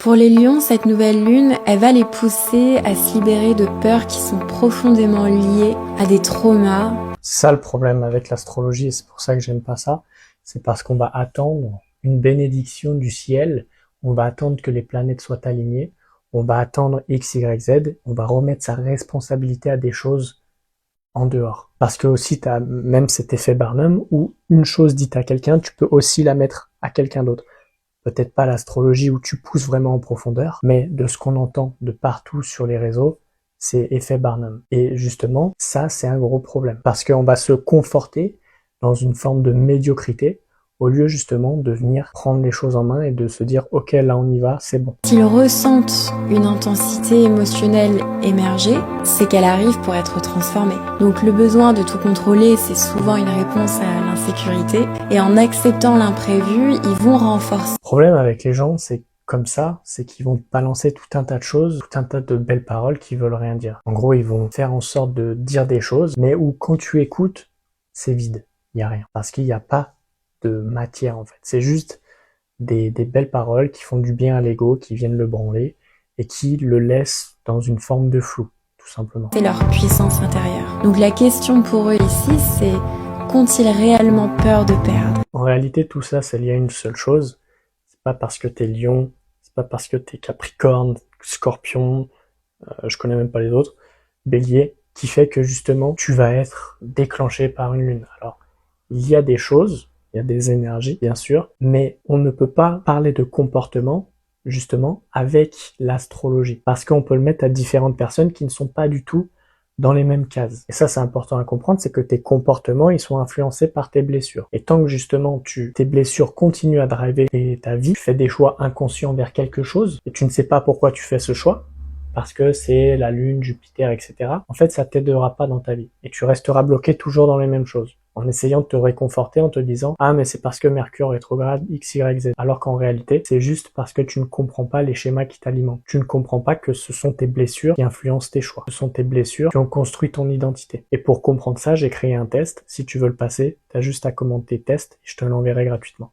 Pour les lions, cette nouvelle lune, elle va les pousser à se libérer de peurs qui sont profondément liées à des traumas. C'est ça le problème avec l'astrologie, et c'est pour ça que j'aime pas ça. C'est parce qu'on va attendre une bénédiction du ciel, on va attendre que les planètes soient alignées, on va attendre X, Y, Z, on va remettre sa responsabilité à des choses en dehors. Parce que aussi, tu as même cet effet Barnum, où une chose dite à quelqu'un, tu peux aussi la mettre à quelqu'un d'autre. Peut-être pas l'astrologie où tu pousses vraiment en profondeur, mais de ce qu'on entend de partout sur les réseaux, c'est effet Barnum. Et justement, ça, c'est un gros problème. Parce qu'on va se conforter dans une forme de médiocrité, au lieu justement de venir prendre les choses en main et de se dire « Ok, là on y va, c'est bon ». S'ils ressentent une intensité émotionnelle émerger, c'est qu'elle arrive pour être transformée. Donc le besoin de tout contrôler, c'est souvent une réponse à l'insécurité. Et en acceptant l'imprévu, ils vont renforcer. Le problème avec les gens, c'est comme ça, c'est qu'ils vont te balancer tout un tas de choses, tout un tas de belles paroles qui veulent rien dire. En gros, ils vont faire en sorte de dire des choses, mais où quand tu écoutes, c'est vide, il n'y a rien. Parce qu'il n'y a pas de matière en fait. C'est juste des belles paroles qui font du bien à l'ego, qui viennent le branler et qui le laissent dans une forme de flou, tout simplement. C'est leur puissance intérieure. Donc la question pour eux ici, c'est qu'ont-ils réellement peur de perdre? En réalité, tout ça, c'est lié à une seule chose. C'est pas parce que t'es lion, c'est pas parce que t'es capricorne, scorpion, je connais même pas les autres, bélier, qui fait que justement, tu vas être déclenché par une lune. Alors, il y a des choses, il y a des énergies, bien sûr, mais on ne peut pas parler de comportement, justement, avec l'astrologie. Parce qu'on peut le mettre à différentes personnes qui ne sont pas du tout dans les mêmes cases. Et ça, c'est important à comprendre, c'est que tes comportements, ils sont influencés par tes blessures. Et tant que justement, tes blessures continuent à driver ta vie, tu fais des choix inconscients vers quelque chose, et tu ne sais pas pourquoi tu fais ce choix, parce que c'est la lune, Jupiter, etc. En fait, ça t'aidera pas dans ta vie. Et tu resteras bloqué toujours dans les mêmes choses, en essayant de te réconforter, en te disant « Ah, mais c'est parce que Mercure rétrograde X, Y, Z ». Alors qu'en réalité, c'est juste parce que tu ne comprends pas les schémas qui t'alimentent. Tu ne comprends pas que ce sont tes blessures qui influencent tes choix. Ce sont tes blessures qui ont construit ton identité. Et pour comprendre ça, j'ai créé un test. Si tu veux le passer, t'as juste à commenter test et je te l'enverrai gratuitement.